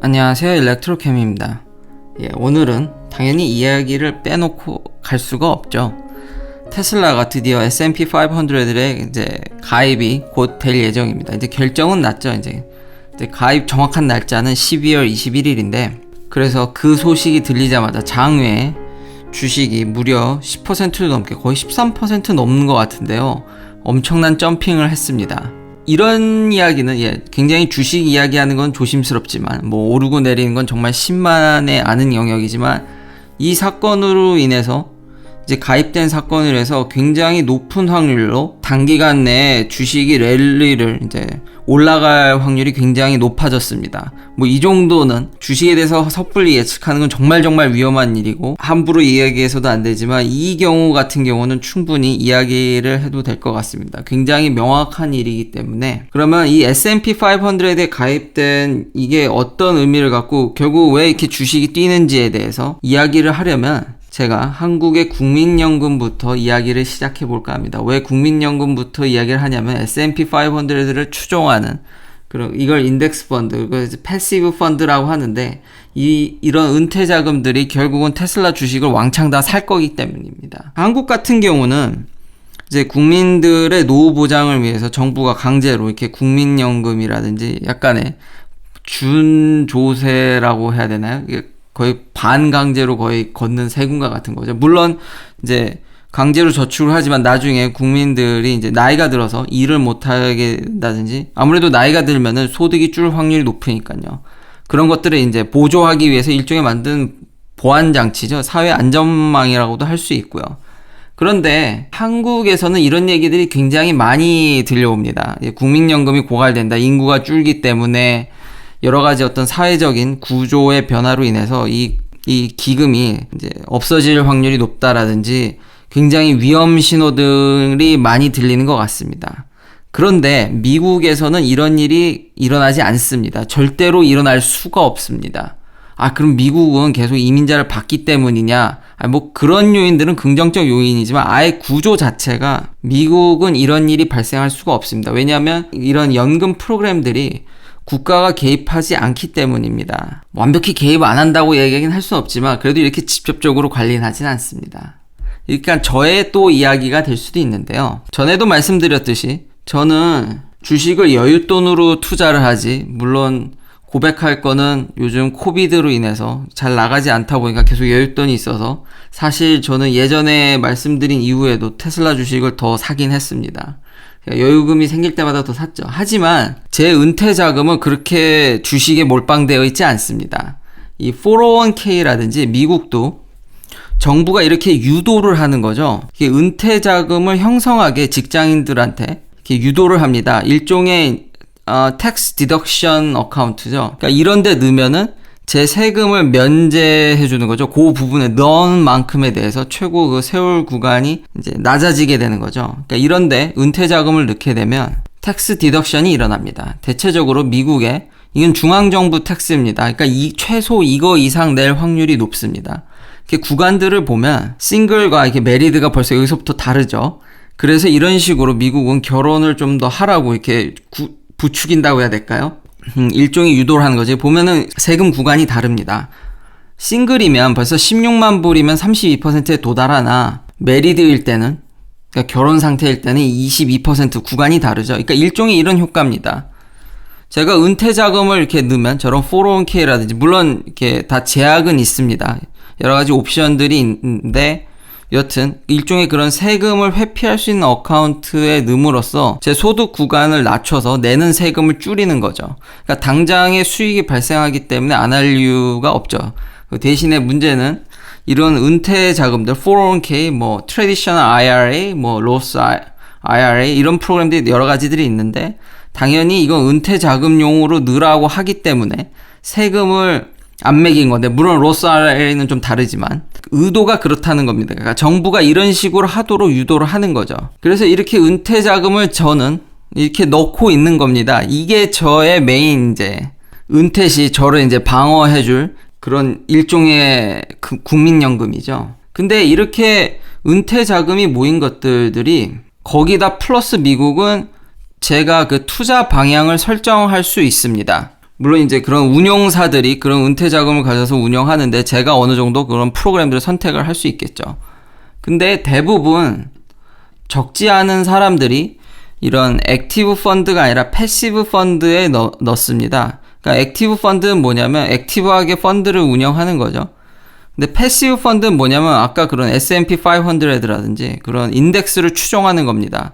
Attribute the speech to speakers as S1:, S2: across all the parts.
S1: 안녕하세요, 일렉트로캠입니다. 오늘은 당연히 이야기를 빼놓고 갈 수가 없죠. 테슬라가 드디어 S&P 500에 이제 가입이 곧 될 예정입니다. 이제 결정은 났죠. 이제 가입 정확한 날짜는 12월 21일인데, 그래서 그 소식이 들리자마자 장외에 주식이 무려 10% 넘게, 거의 13% 넘는 것 같은데요. 엄청난 점핑을 했습니다. 이런 이야기는 굉장히 주식 이야기하는 건 조심스럽지만, 뭐 오르고 내리는 건 정말 신만에 아는 영역이지만, 이 사건으로 인해서 이제 가입된 사건을 해서 굉장히 높은 확률로 단기간 내에 주식이 랠리를 이제 올라갈 확률이 굉장히 높아졌습니다. 뭐 이 정도는 주식에 대해서 섣불리 예측하는 건 정말 위험한 일이고 함부로 이야기해서도 안 되지만, 이 경우 같은 경우는 충분히 이야기를 해도 될 것 같습니다. 굉장히 명확한 일이기 때문에. 그러면 이 S&P 500에 가입된 이게 어떤 의미를 갖고 결국 왜 이렇게 주식이 뛰는지에 대해서 이야기를 하려면 제가 한국의 국민연금부터 이야기를 시작해 볼까 합니다. 왜 국민연금부터 이야기를 하냐면, S&P 500를 추종하는, 그럼 이걸 인덱스 펀드, 패시브 펀드라고 하는데, 이런 은퇴 자금들이 결국은 테슬라 주식을 왕창 다 살 거기 때문입니다. 한국 같은 경우는 이제 국민들의 노후 보장을 위해서 정부가 강제로 이렇게 국민연금이라든지 약간의 준조세라고 해야 되나요? 거의 반강제로 거의 걷는 세금과 같은 거죠. 물론 이제 강제로 저축을 하지만 나중에 국민들이 이제 나이가 들어서 일을 못하게 된다든지, 아무래도 나이가 들면은 소득이 줄 확률이 높으니까요. 그런 것들을 이제 보조하기 위해서 일종의 만든 보안 장치죠. 사회 안전망이라고도 할 수 있고요. 그런데 한국에서는 이런 얘기들이 굉장히 많이 들려옵니다. 국민연금이 고갈된다. 인구가 줄기 때문에 여러 가지 어떤 사회적인 구조의 변화로 인해서 이 기금이 이제 없어질 확률이 높다라든지 굉장히 위험 신호들이 많이 들리는 것 같습니다. 그런데 미국에서는 이런 일이 일어나지 않습니다. 절대로 일어날 수가 없습니다. 그럼 미국은 계속 이민자를 받기 때문이냐? 뭐 그런 요인들은 긍정적 요인이지만 아예 구조 자체가 미국은 이런 일이 발생할 수가 없습니다. 왜냐하면 이런 연금 프로그램들이 국가가 개입하지 않기 때문입니다. 완벽히 개입 안 한다고 얘기하긴 할 수는 없지만 그래도 이렇게 직접적으로 관리는 하진 않습니다. 그러니까 저의 또 이야기가 될 수도 있는데요. 전에도 말씀드렸듯이 저는 주식을 여윳돈으로 투자를 하지, 물론 고백할 거는 요즘 코비드로 인해서 잘 나가지 않다 보니까 계속 여윳돈이 있어서 사실 저는 예전에 말씀드린 이후에도 테슬라 주식을 더 사긴 했습니다. 여유금이 생길 때마다 더 샀죠. 하지만 제 은퇴 자금은 그렇게 주식에 몰빵되어 있지 않습니다. 이 401k라든지 미국도 정부가 이렇게 유도를 하는 거죠. 이게 은퇴 자금을 형성하게 직장인들한테 이렇게 유도를 합니다. 일종의 tax deduction account죠. 그러니까 이런 데 넣으면은 제 세금을 면제해 주는 거죠. 그 부분에 넣은 만큼에 대해서 최고 그 세월 구간이 이제 낮아지게 되는 거죠. 그러니까 이런데 은퇴 자금을 넣게 되면 텍스 디덕션이 일어납니다. 대체적으로 미국에 이건 중앙정부 텍스입니다. 그러니까 최소 이거 이상 낼 확률이 높습니다. 이렇게 구간들을 보면 싱글과 이렇게 메리드가 벌써 여기서부터 다르죠. 그래서 이런 식으로 미국은 결혼을 좀 더 하라고 이렇게 부추긴다고 해야 될까요? 일종의 유도를 하는 거지. 보면은 세금 구간이 다릅니다. 싱글이면 벌써 16만 불이면 32%에 도달하나, 메리드일 때는, 그러니까 결혼 상태일 때는 22% 구간이 다르죠. 그러니까 일종의 이런 효과입니다. 제가 은퇴 자금을 이렇게 넣으면 저런 401k라든지, 물론 이렇게 다 제약은 있습니다. 여러 가지 옵션들이 있는데, 여튼 일종의 그런 세금을 회피할 수 있는 어카운트에 넣음으로써 제 소득 구간을 낮춰서 내는 세금을 줄이는 거죠. 그러니까 당장의 수익이 발생하기 때문에 안 할 이유가 없죠. 대신에 문제는 이런 은퇴 자금들, 401k, 뭐 트래디셔널 IRA, 뭐 로스 IRA 이런 프로그램들이 여러 가지들이 있는데, 당연히 이건 은퇴 자금용으로 넣으라고 하기 때문에 세금을 안 매긴 건데, 물론 로스 IRA는 좀 다르지만 의도가 그렇다는 겁니다. 그러니까 정부가 이런 식으로 하도록 유도를 하는 거죠. 그래서 이렇게 은퇴 자금을 저는 이렇게 넣고 있는 겁니다. 이게 저의 메인 이제 은퇴 시 저를 이제 방어해줄 그런 일종의 국민연금이죠. 근데 이렇게 은퇴 자금이 모인 것들이 거기다 플러스 미국은 제가 그 투자 방향을 설정할 수 있습니다. 물론 이제 그런 운용사들이 그런 은퇴 자금을 가져서 운영하는데 제가 어느 정도 그런 프로그램들을 선택을 할 수 있겠죠. 근데 대부분 적지 않은 사람들이 이런 액티브 펀드가 아니라 패시브 펀드에 넣습니다. 그러니까 액티브 펀드는 뭐냐면 액티브하게 펀드를 운영하는 거죠. 근데 패시브 펀드는 뭐냐면 아까 그런 S&P 500라든지 그런 인덱스를 추종하는 겁니다.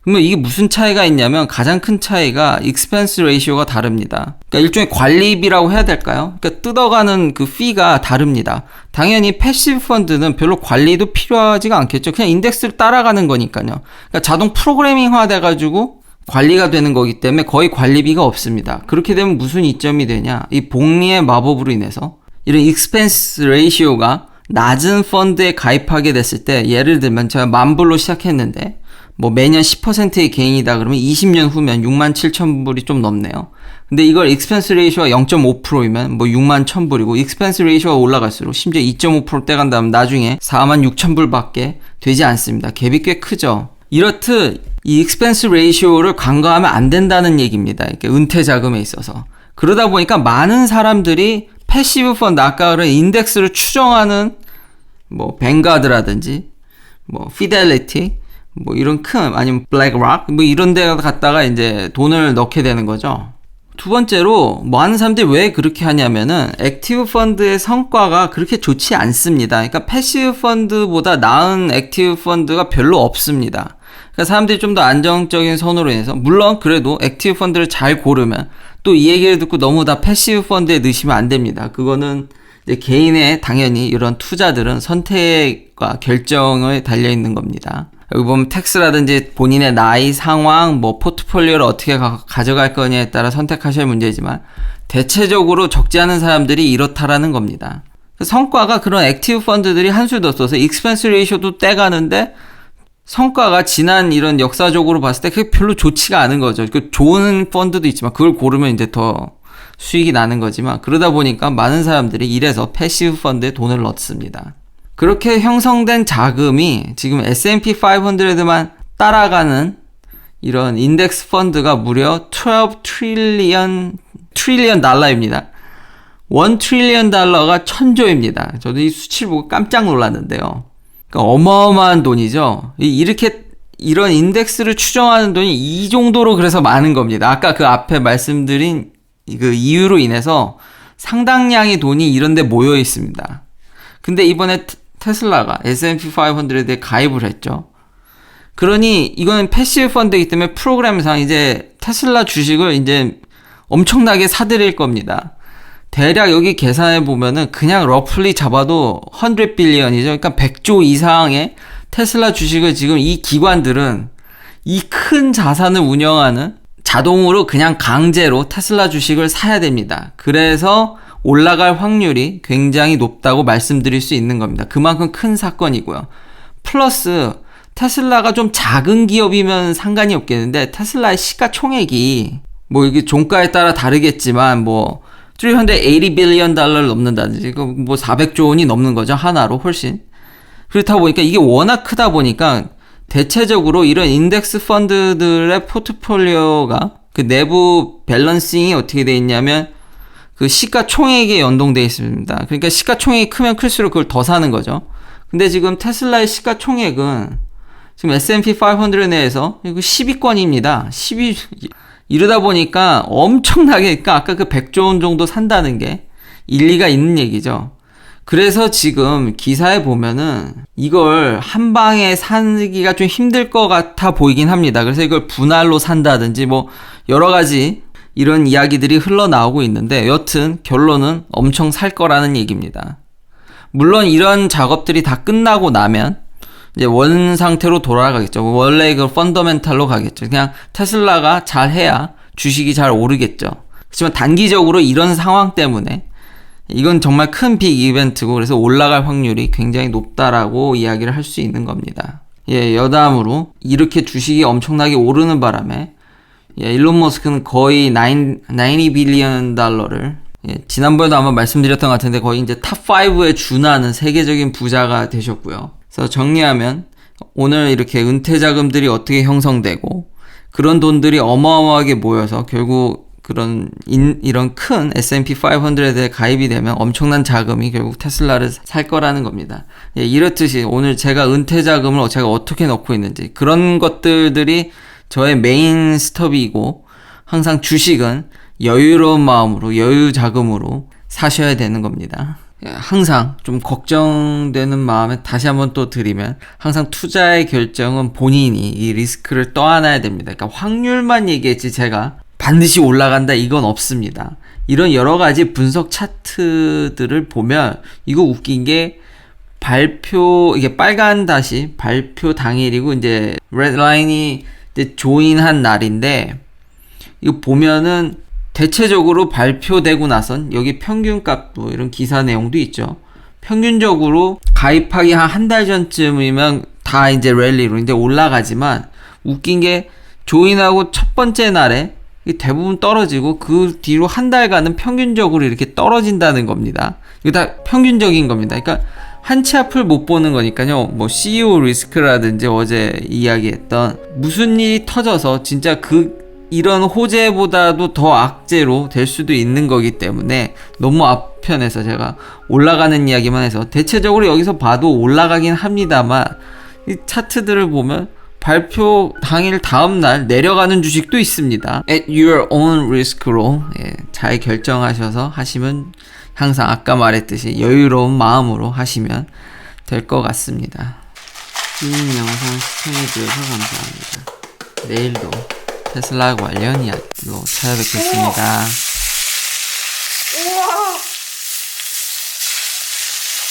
S1: 그러면 이게 무슨 차이가 있냐면 가장 큰 차이가 익스펜스 레이시오가 다릅니다. 그러니까 일종의 관리비라고 해야 될까요? 그러니까 뜯어가는 그 피가 다릅니다. 당연히 패시브 펀드는 별로 관리도 필요하지가 않겠죠. 그냥 인덱스를 따라가는 거니까요. 그러니까 자동 프로그래밍화 돼가지고 관리가 되는 거기 때문에 거의 관리비가 없습니다. 그렇게 되면 무슨 이점이 되냐? 이 복리의 마법으로 인해서 이런 익스펜스 레이시오가 낮은 펀드에 가입하게 됐을 때 예를 들면 제가 10,000불로 시작했는데 뭐 매년 10%의 개인이다 그러면 20년 후면 67,000불이 좀 넘네요. 근데 이걸 익스펜스 레이시오가 0.5%이면 뭐 61,000불이고 익스펜스 레이시오가 올라갈수록 심지어 2.5% 떼간다면 나중에 46,000불밖에 되지 않습니다. 갭이 꽤 크죠. 이렇듯 이 익스펜스 레이시오를 간과하면 안 된다는 얘기입니다. 이렇게 은퇴 자금에 있어서. 그러다 보니까 많은 사람들이 패시브 펀드, 아까 그런 인덱스를 추정하는 뭐 뱅가드라든지 뭐 피델리티 뭐 이런 큰 아니면 블랙락 뭐 이런 데 갔다가 이제 돈을 넣게 되는 거죠. 두 번째로 많은 사람들이 왜 그렇게 하냐면은 액티브 펀드의 성과가 그렇게 좋지 않습니다. 그러니까 패시브 펀드보다 나은 액티브 펀드가 별로 없습니다. 그러니까 사람들이 좀 더 안정적인 선호로 인해서 물론 그래도 액티브 펀드를 잘 고르면 또 이 얘기를 듣고 너무 다 패시브 펀드에 넣으시면 안 됩니다. 그거는 이제 개인의 당연히 이런 투자들은 선택과 결정에 달려 있는 겁니다. 여기 보면 텍스라든지 본인의 나이, 상황, 뭐 포트폴리오를 어떻게 가져갈 거냐에 따라 선택하셔야 문제지만 대체적으로 적지 않은 사람들이 이렇다라는 겁니다. 성과가 그런 액티브 펀드들이 한수도 없어서 익스펜스 레이쇼도 떼가는데 성과가 지난 이런 역사적으로 봤을 때 그게 별로 좋지가 않은 거죠. 그 좋은 펀드도 있지만 그걸 고르면 이제 더 수익이 나는 거지만 그러다 보니까 많은 사람들이 이래서 패시브 펀드에 돈을 넣습니다. 그렇게 형성된 자금이 지금 S&P 500만 따라가는 이런 인덱스 펀드가 무려 12 트릴리언 달러입니다. 1 트릴리언 달러가 1000조입니다. 저도 이 수치를 보고 깜짝 놀랐는데요. 그러니까 어마어마한 돈이죠. 이런 인덱스를 추정하는 돈이 이 정도로 그래서 많은 겁니다. 아까 그 앞에 말씀드린 그 이유로 인해서 상당량의 돈이 이런 데 모여 있습니다. 근데 이번에 테슬라가 S&P 500에 가입을 했죠. 그러니 이거는 패시브 펀드이기 때문에 프로그램상 이제 테슬라 주식을 이제 엄청나게 사들일 겁니다. 대략 여기 계산해 보면은 그냥 러플리 잡아도 100 빌리언이죠. 그러니까 100조 이상의 테슬라 주식을 지금 이 기관들은 이 큰 자산을 운영하는 자동으로 그냥 강제로 테슬라 주식을 사야 됩니다. 그래서 올라갈 확률이 굉장히 높다고 말씀드릴 수 있는 겁니다. 그만큼 큰 사건이고요. 플러스 테슬라가 좀 작은 기업이면 상관이 없겠는데 테슬라의 시가총액이 뭐 이게 종가에 따라 다르겠지만 뭐 380 빌리언 달러를 넘는다든지 뭐 400조 원이 넘는 거죠. 하나로 훨씬. 그렇다 보니까 이게 워낙 크다 보니까 대체적으로 이런 인덱스 펀드들의 포트폴리오가 그 내부 밸런싱이 어떻게 돼 있냐면 그 시가총액에 연동되어 있습니다. 그러니까 시가총액이 크면 클수록 그걸 더 사는 거죠. 근데 지금 테슬라의 시가총액은 지금 S&P 500 내에서 10위권입니다. 10위. 이러다 보니까 엄청나게, 그러니까 아까 그 100조 원 정도 산다는 게 일리가 있는 얘기죠. 그래서 지금 기사에 보면은 이걸 한 방에 사기가 좀 힘들 것 같아 보이긴 합니다. 그래서 이걸 분할로 산다든지 뭐 여러 가지 이런 이야기들이 흘러나오고 있는데 여튼 결론은 엄청 살 거라는 얘기입니다. 물론 이런 작업들이 다 끝나고 나면 이제 원 상태로 돌아가겠죠. 원래 그 펀더멘탈로 가겠죠. 그냥 테슬라가 잘 해야 주식이 잘 오르겠죠. 그렇지만 단기적으로 이런 상황 때문에 이건 정말 큰 빅 이벤트고 그래서 올라갈 확률이 굉장히 높다라고 이야기를 할 수 있는 겁니다. 여담으로 이렇게 주식이 엄청나게 오르는 바람에 일론 머스크는 거의 90 빌리언 달러를 지난번에도 아마 말씀드렸던 것 같은데 거의 이제 탑5에 준하는 세계적인 부자가 되셨고요. 그래서 정리하면 오늘 이렇게 은퇴 자금들이 어떻게 형성되고 그런 돈들이 어마어마하게 모여서 결국 그런 이런 큰 S&P 500에 가입이 되면 엄청난 자금이 결국 테슬라를 살 거라는 겁니다. 예, 이렇듯이 오늘 제가 은퇴 자금을 제가 어떻게 넣고 있는지 그런 것들이 저의 메인 스톱이고 항상 주식은 여유로운 마음으로 여유 자금으로 사셔야 되는 겁니다. 항상 좀 걱정되는 마음에 다시 한번 또 드리면 항상 투자의 결정은 본인이 이 리스크를 떠안아야 됩니다. 그러니까 확률만 얘기했지 제가 반드시 올라간다 이건 없습니다. 이런 여러 가지 분석 차트들을 보면 이거 웃긴 게 이게 빨간 다시 발표 당일이고 이제 레드라인이 이제 조인한 날인데 이거 보면은 대체적으로 발표되고 나선 여기 평균값 뭐 이런 기사 내용도 있죠. 평균적으로 가입하기 한 달 전쯤이면 다 이제 랠리로 이제 올라가지만 웃긴 게 조인하고 첫 번째 날에 대부분 떨어지고 그 뒤로 한 달간은 평균적으로 이렇게 떨어진다는 겁니다. 이거 다 평균적인 겁니다. 그러니까 한 치 앞을 못 보는 거니까요. 뭐 CEO 리스크라든지 어제 이야기했던 무슨 일이 터져서 진짜 이런 호재보다도 더 악재로 될 수도 있는 거기 때문에 너무 앞편에서 제가 올라가는 이야기만 해서 대체적으로 여기서 봐도 올라가긴 합니다만 이 차트들을 보면 발표 당일 다음날 내려가는 주식도 있습니다. At your own risk로 잘 결정하셔서 하시면 항상 아까 말했듯이 여유로운 마음으로 하시면 될 것 같습니다. 긴 영상 시청해주셔서 감사합니다. 내일도 테슬라 관련 이야기로 찾아뵙겠습니다.
S2: 우와.